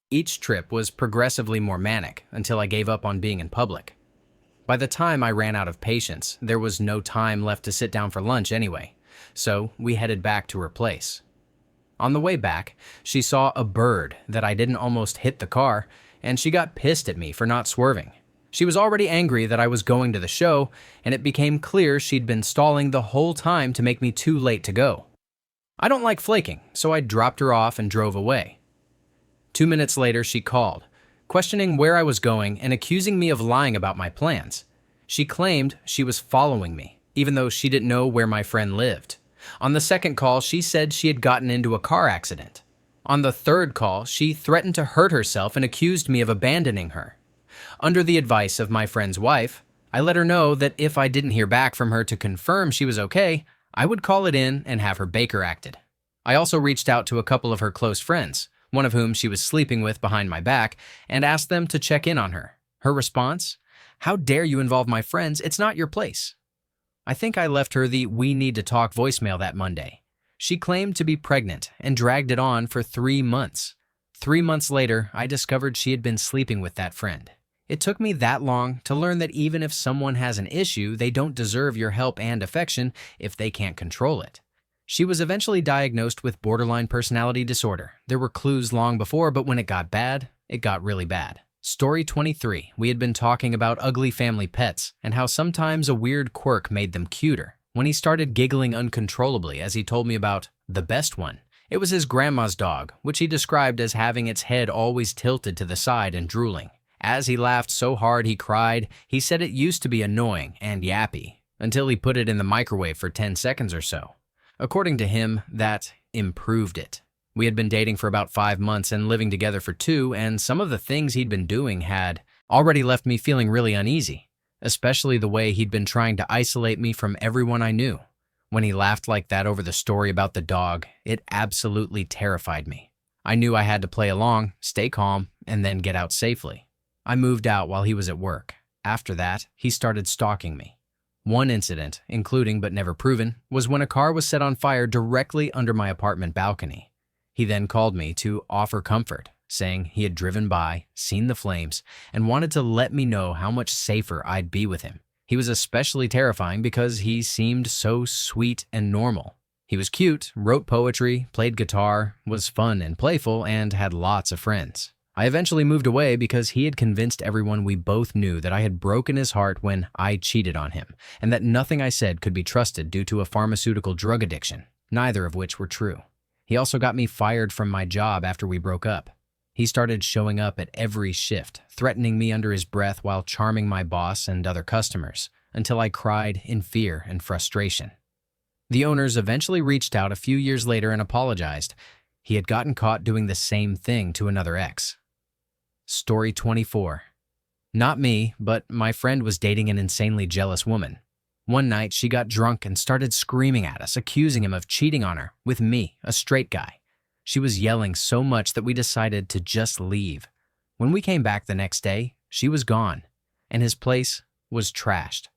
Each trip was progressively more manic until I gave up on being in public. By the time I ran out of patience, there was no time left to sit down for lunch anyway, so we headed back to her place. On the way back, she saw a bird that I didn't almost hit the car, and she got pissed at me for not swerving. She was already angry that I was going to the show, and it became clear she'd been stalling the whole time to make me too late to go. I don't like flaking, so I dropped her off and drove away. 2 minutes later, she called, questioning where I was going and accusing me of lying about my plans. She claimed she was following me, even though she didn't know where my friend lived. On the second call, she said she had gotten into a car accident. On the third call, she threatened to hurt herself and accused me of abandoning her. Under the advice of my friend's wife, I let her know that if I didn't hear back from her to confirm she was okay, I would call it in and have her Baker acted. I also reached out to a couple of her close friends, one of whom she was sleeping with behind my back, and asked them to check in on her. Her response? "How dare you involve my friends? It's not your place." I think I left her the "we need to talk" voicemail that Monday. She claimed to be pregnant and dragged it on for 3 months. 3 months later, I discovered she had been sleeping with that friend. It took me that long to learn that even if someone has an issue, they don't deserve your help and affection if they can't control it. She was eventually diagnosed with borderline personality disorder. There were clues long before, but when it got bad, it got really bad. Story 23. We had been talking about ugly family pets and how sometimes a weird quirk made them cuter. When he started giggling uncontrollably as he told me about the best one, it was his grandma's dog, which he described as having its head always tilted to the side and drooling. As he laughed so hard he cried, he said it used to be annoying and yappy, until he put it in the microwave for 10 seconds or so. According to him, that improved it. We had been dating for about 5 months and living together for 2, and some of the things he'd been doing had already left me feeling really uneasy, especially the way he'd been trying to isolate me from everyone I knew. When he laughed like that over the story about the dog, it absolutely terrified me. I knew I had to play along, stay calm, and then get out safely. I moved out while he was at work. After that, he started stalking me. One incident, including but never proven, was when a car was set on fire directly under my apartment balcony. He then called me to offer comfort, saying he had driven by, seen the flames, and wanted to let me know how much safer I'd be with him. He was especially terrifying because he seemed so sweet and normal. He was cute, wrote poetry, played guitar, was fun and playful, and had lots of friends. I eventually moved away because he had convinced everyone we both knew that I had broken his heart when I cheated on him, and that nothing I said could be trusted due to a pharmaceutical drug addiction, neither of which were true. He also got me fired from my job after we broke up. He started showing up at every shift, threatening me under his breath while charming my boss and other customers, until I cried in fear and frustration. The owners eventually reached out a few years later and apologized. He had gotten caught doing the same thing to another ex. Story 24. Not me, but my friend was dating an insanely jealous woman. One night, she got drunk and started screaming at us, accusing him of cheating on her with me, a straight guy. She was yelling so much that we decided to just leave. When we came back the next day, she was gone, and his place was trashed.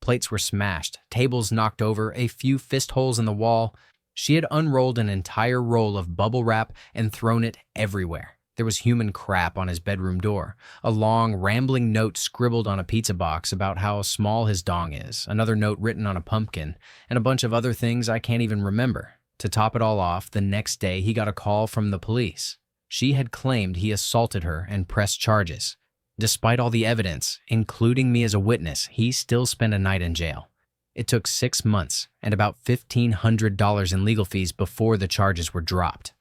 Plates were smashed, tables knocked over, a few fist holes in the wall. She had unrolled an entire roll of bubble wrap and thrown it everywhere. There was human crap on his bedroom door, a long, rambling note scribbled on a pizza box about how small his dong is, another note written on a pumpkin, and a bunch of other things I can't even remember. To top it all off, the next day he got a call from the police. She had claimed he assaulted her and pressed charges. Despite all the evidence, including me as a witness, he still spent a night in jail. It took 6 months and about $1,500 in legal fees before the charges were dropped.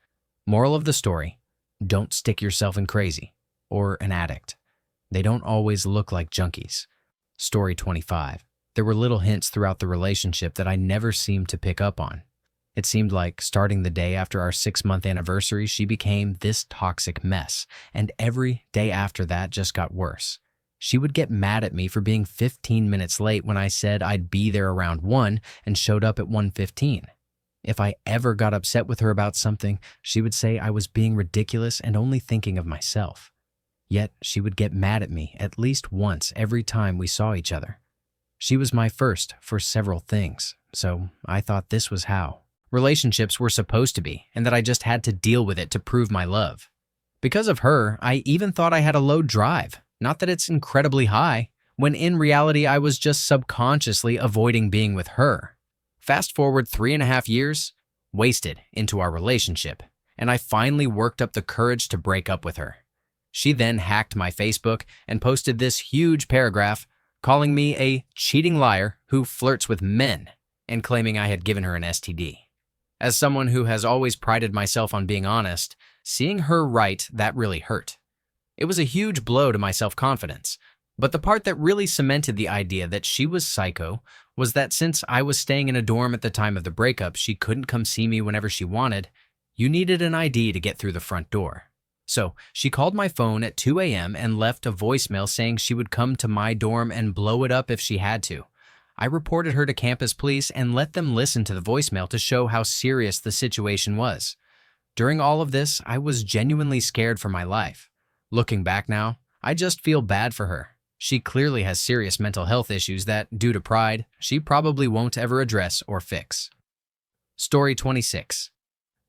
Moral of the story, don't stick yourself in crazy or an addict. They don't always look like junkies. Story 25. There were little hints throughout the relationship that I never seemed to pick up on. It seemed like starting the day after our 6-month anniversary, she became this toxic mess, and every day after that just got worse. She would get mad at me for being 15 minutes late when I said I'd be there around 1 and showed up at 1:15. If I ever got upset with her about something, she would say I was being ridiculous and only thinking of myself. Yet she would get mad at me at least once every time we saw each other. She was my first for several things, so I thought this was how relationships were supposed to be, and that I just had to deal with it to prove my love. Because of her, I even thought I had a low drive, not that it's incredibly high, when in reality I was just subconsciously avoiding being with her. Fast forward 3.5 years, wasted into our relationship, and I finally worked up the courage to break up with her. She then hacked my Facebook and posted this huge paragraph calling me a cheating liar who flirts with men and claiming I had given her an STD. As someone who has always prided myself on being honest, seeing her write that really hurt. It was a huge blow to my self-confidence, but the part that really cemented the idea that she was psycho was that since I was staying in a dorm at the time of the breakup, she couldn't come see me whenever she wanted. You needed an ID to get through the front door. So she called my phone at 2 a.m. and left a voicemail saying she would come to my dorm and blow it up if she had to. I reported her to campus police and let them listen to the voicemail to show how serious the situation was. During all of this, I was genuinely scared for my life. Looking back now, I just feel bad for her. She clearly has serious mental health issues that, due to pride, she probably won't ever address or fix. Story 26.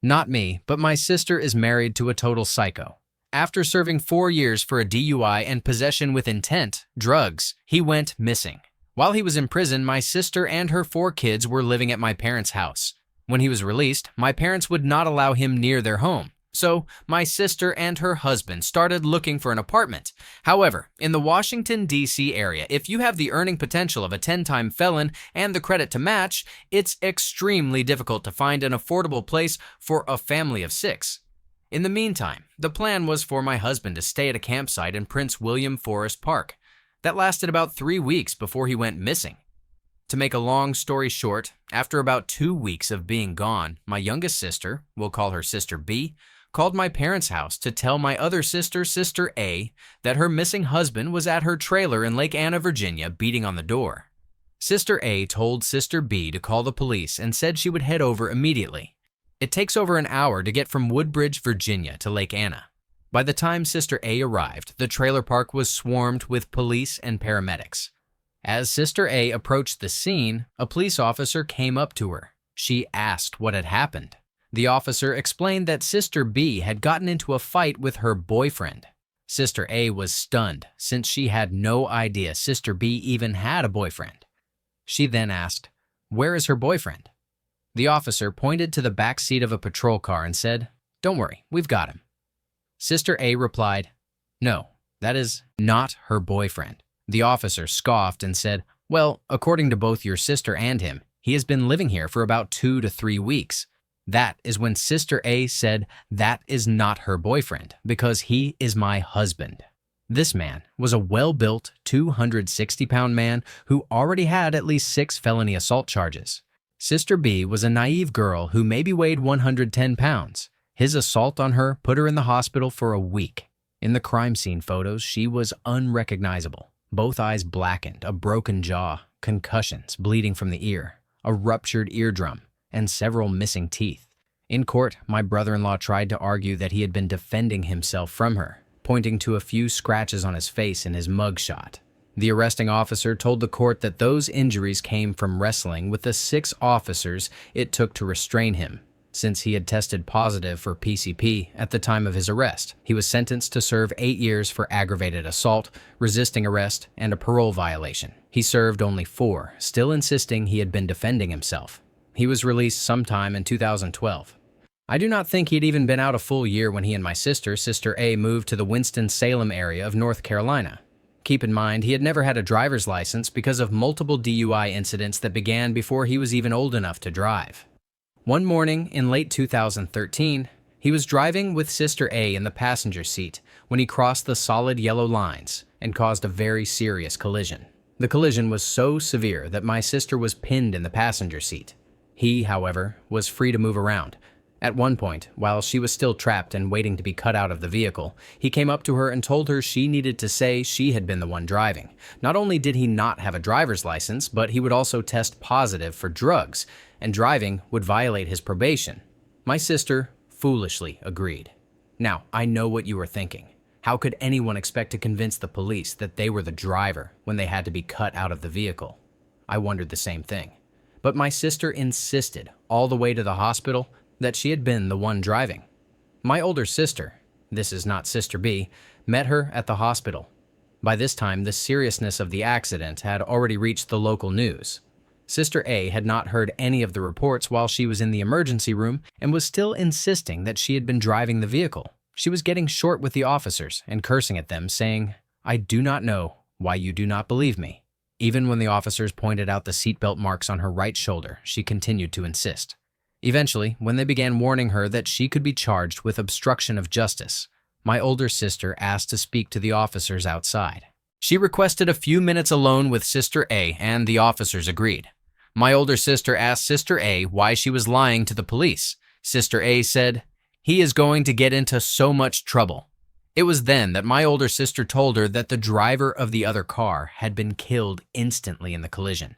Not me, but my sister is married to a total psycho. After serving 4 years for a DUI and possession with intent, drugs, he went missing. While he was in prison, my sister and her 4 kids were living at my parents' house. When he was released, my parents would not allow him near their home. So, my sister and her husband started looking for an apartment. However, in the Washington, D.C. area, if you have the earning potential of a 10-time felon and the credit to match, it's extremely difficult to find an affordable place for a family of 6. In the meantime, the plan was for my husband to stay at a campsite in Prince William Forest Park. That lasted about 3 weeks before he went missing. To make a long story short, after about 2 weeks of being gone, my youngest sister, we'll call her Sister B, called my parents' house to tell my other sister, Sister A, that her missing husband was at her trailer in Lake Anna, Virginia, beating on the door. Sister A told Sister B to call the police and said she would head over immediately. It takes over an hour to get from Woodbridge, Virginia to Lake Anna. By the time Sister A arrived, the trailer park was swarmed with police and paramedics. As Sister A approached the scene, a police officer came up to her. She asked what had happened. The officer explained that Sister B had gotten into a fight with her boyfriend. Sister A was stunned since she had no idea Sister B even had a boyfriend. She then asked, "Where is her boyfriend?" The officer pointed to the back seat of a patrol car and said, "Don't worry, we've got him." Sister A replied, "No, that is not her boyfriend." The officer scoffed and said, "Well, according to both your sister and him, he has been living here for about 2 to 3 weeks. That is when Sister A said that is not her boyfriend because he is my husband. This man was a well-built 260-pound man who already had at least 6 felony assault charges. Sister B was a naive girl who maybe weighed 110 pounds. His assault on her put her in the hospital for a week. In the crime scene photos, she was unrecognizable. Both eyes blackened, a broken jaw, concussions, bleeding from the ear, a ruptured eardrum, and several missing teeth. In court, my brother-in-law tried to argue that he had been defending himself from her, pointing to a few scratches on his face in his mugshot. The arresting officer told the court that those injuries came from wrestling with the 6 officers it took to restrain him. Since he had tested positive for PCP at the time of his arrest, he was sentenced to serve 8 years for aggravated assault, resisting arrest, and a parole violation. He served only 4, still insisting he had been defending himself. He was released sometime in 2012. I do not think he had even been out a full year when he and my sister, Sister A, moved to the Winston-Salem area of North Carolina. Keep in mind, he had never had a driver's license because of multiple DUI incidents that began before he was even old enough to drive. One morning in late 2013, he was driving with Sister A in the passenger seat when he crossed the solid yellow lines and caused a very serious collision. The collision was so severe that my sister was pinned in the passenger seat. He, however, was free to move around. At one point, while she was still trapped and waiting to be cut out of the vehicle, he came up to her and told her she needed to say she had been the one driving. Not only did he not have a driver's license, but he would also test positive for drugs, and driving would violate his probation. My sister foolishly agreed. Now, I know what you are thinking. How could anyone expect to convince the police that they were the driver when they had to be cut out of the vehicle? I wondered the same thing. But my sister insisted, all the way to the hospital, that she had been the one driving. My older sister, this is not Sister B, met her at the hospital. By this time, the seriousness of the accident had already reached the local news. Sister A had not heard any of the reports while she was in the emergency room and was still insisting that she had been driving the vehicle. She was getting short with the officers and cursing at them, saying, "I do not know why you do not believe me." Even when the officers pointed out the seatbelt marks on her right shoulder, she continued to insist. Eventually, when they began warning her that she could be charged with obstruction of justice, my older sister asked to speak to the officers outside. She requested a few minutes alone with Sister A, and the officers agreed. My older sister asked Sister A why she was lying to the police. Sister A said, "He is going to get into so much trouble." It was then that my older sister told her that the driver of the other car had been killed instantly in the collision.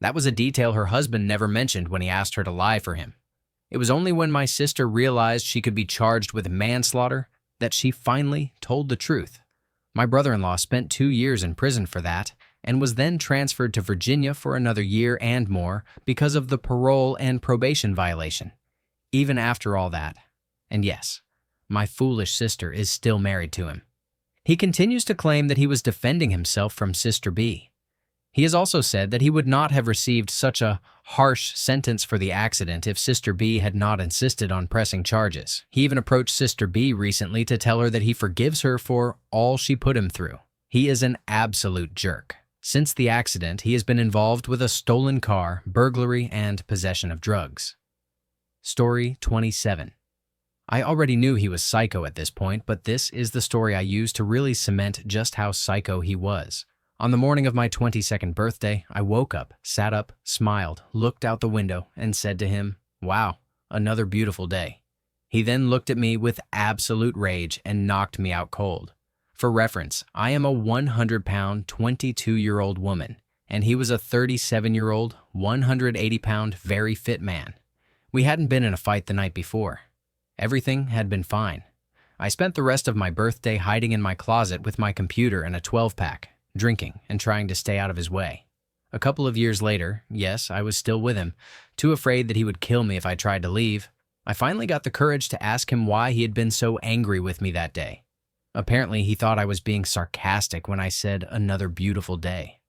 That was a detail her husband never mentioned when he asked her to lie for him. It was only when my sister realized she could be charged with manslaughter that she finally told the truth. My brother-in-law spent 2 years in prison for that and was then transferred to Virginia for another year and more because of the parole and probation violation. Even after all that, and yes, my foolish sister is still married to him. He continues to claim that he was defending himself from Sister B. He has also said that he would not have received such a harsh sentence for the accident if Sister B had not insisted on pressing charges. He even approached Sister B recently to tell her that he forgives her for all she put him through. He is an absolute jerk. Since the accident, he has been involved with a stolen car, burglary, and possession of drugs. Story 27. I already knew he was psycho at this point, but this is the story I used to really cement just how psycho he was. On the morning of my 22nd birthday, I woke up, sat up, smiled, looked out the window, and said to him, "Wow, another beautiful day." He then looked at me with absolute rage and knocked me out cold. For reference, I am a 100-pound, 22-year-old woman, and he was a 37-year-old, 180-pound, very fit man. We hadn't been in a fight the night before. Everything had been fine. I spent the rest of my birthday hiding in my closet with my computer and a 12-pack, drinking and trying to stay out of his way. A couple of years later, yes, I was still with him, too afraid that he would kill me if I tried to leave. I finally got the courage to ask him why he had been so angry with me that day. Apparently, he thought I was being sarcastic when I said another beautiful day.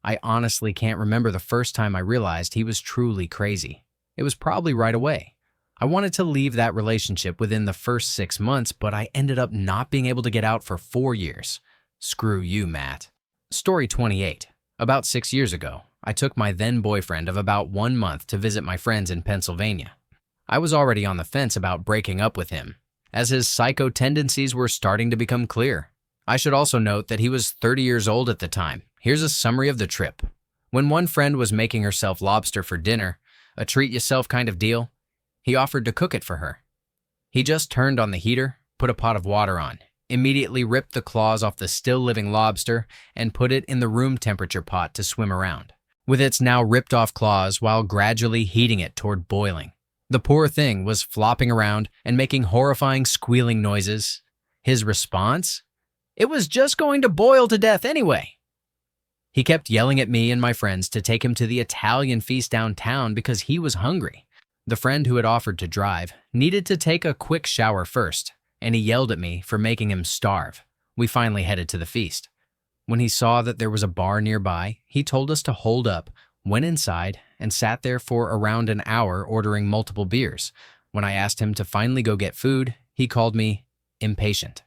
I honestly can't remember the first time I realized he was truly crazy. It was probably right away. I wanted to leave that relationship within the first 6 months, but I ended up not being able to get out for 4 years. Screw you, Matt. Story 28. About 6 years ago, I took my then-boyfriend of about 1 month to visit my friends in Pennsylvania. I was already on the fence about breaking up with him, as his psycho tendencies were starting to become clear. I should also note that he was 30 years old at the time. Here's a summary of the trip. When one friend was making herself lobster for dinner, a treat-yourself kind of deal, he offered to cook it for her. He just turned on the heater, put a pot of water on, immediately ripped the claws off the still-living lobster and put it in the room temperature pot to swim around, with its now ripped-off claws while gradually heating it toward boiling. The poor thing was flopping around and making horrifying squealing noises. His response? It was just going to boil to death anyway. He kept yelling at me and my friends to take him to the Italian feast downtown because he was hungry. The friend who had offered to drive needed to take a quick shower first, and he yelled at me for making him starve. We finally headed to the feast. When he saw that there was a bar nearby, he told us to hold up, went inside, and sat there for around an hour ordering multiple beers. When I asked him to finally go get food, he called me impatient.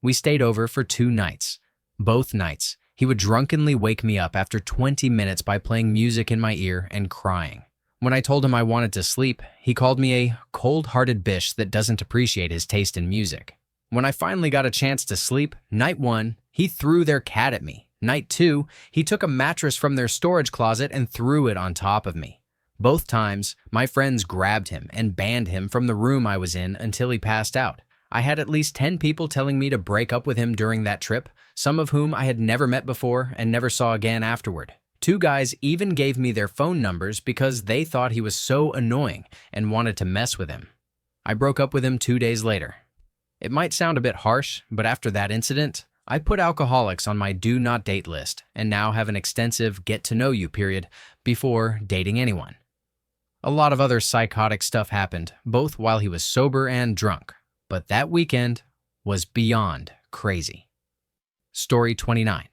We stayed over for 2 nights. Both nights, he would drunkenly wake me up after 20 minutes by playing music in my ear and crying. When I told him I wanted to sleep, he called me a cold-hearted bitch that doesn't appreciate his taste in music. When I finally got a chance to sleep, night 1, he threw their cat at me. Night 2, he took a mattress from their storage closet and threw it on top of me. Both times, my friends grabbed him and banned him from the room I was in until he passed out. I had at least 10 people telling me to break up with him during that trip, some of whom I had never met before and never saw again afterward. 2 guys even gave me their phone numbers because they thought he was so annoying and wanted to mess with him. I broke up with him 2 days later. It might sound a bit harsh, but after that incident, I put alcoholics on my do not date list and now have an extensive get to know you period before dating anyone. A lot of other psychotic stuff happened, both while he was sober and drunk, but that weekend was beyond crazy. Story 29.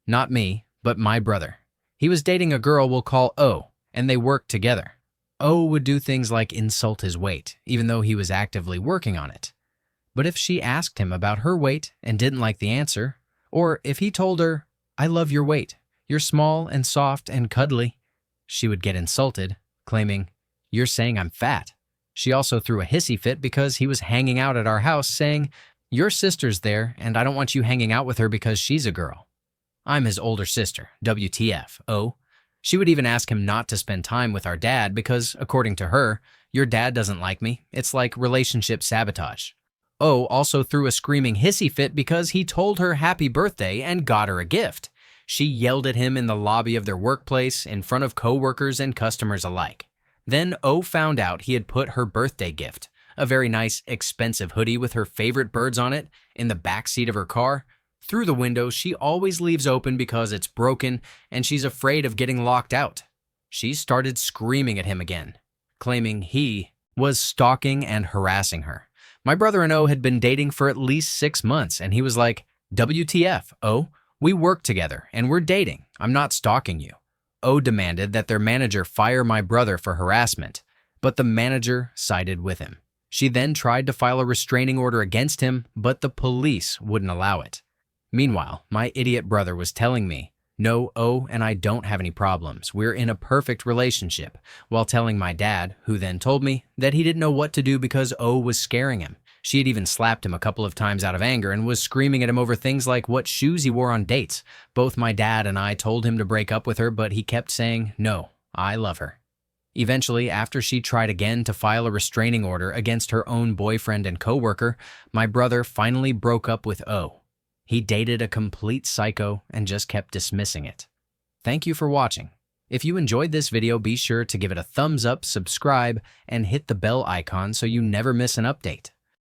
Not me, but my brother. He was dating a girl we'll call O, and they worked together. O would do things like insult his weight, even though he was actively working on it. But if she asked him about her weight and didn't like the answer, or if he told her, "I love your weight, you're small and soft and cuddly," she would get insulted, claiming, "You're saying I'm fat." She also threw a hissy fit because he was hanging out at our house saying, "Your sister's there and I don't want you hanging out with her because she's a girl." I'm his older sister, WTF, O. She would even ask him not to spend time with our dad because, according to her, "Your dad doesn't like me. It's like relationship sabotage." O also threw a screaming hissy fit because he told her happy birthday and got her a gift. She yelled at him in the lobby of their workplace in front of coworkers and customers alike. Then O found out he had put her birthday gift, a very nice, expensive hoodie with her favorite birds on it, in the back seat of her car. Through the window she always leaves open because it's broken and she's afraid of getting locked out. She started screaming at him again, claiming he was stalking and harassing her. My brother and O had been dating for at least 6 months, and he was like, "WTF, O, we work together and we're dating. I'm not stalking you." O demanded that their manager fire my brother for harassment, but the manager sided with him. She then tried to file a restraining order against him, but the police wouldn't allow it. Meanwhile, my idiot brother was telling me, "No, O and I don't have any problems. We're in a perfect relationship," while telling my dad, who then told me that he didn't know what to do because O was scaring him. She had even slapped him a couple of times out of anger and was screaming at him over things like what shoes he wore on dates. Both my dad and I told him to break up with her, but he kept saying, "No, I love her." Eventually, after she tried again to file a restraining order against her own boyfriend and coworker, my brother finally broke up with O. He dated a complete psycho and just kept dismissing it. Thank you for watching. If you enjoyed this video, be sure to give it a thumbs up, subscribe, and hit the bell icon so you never miss an update.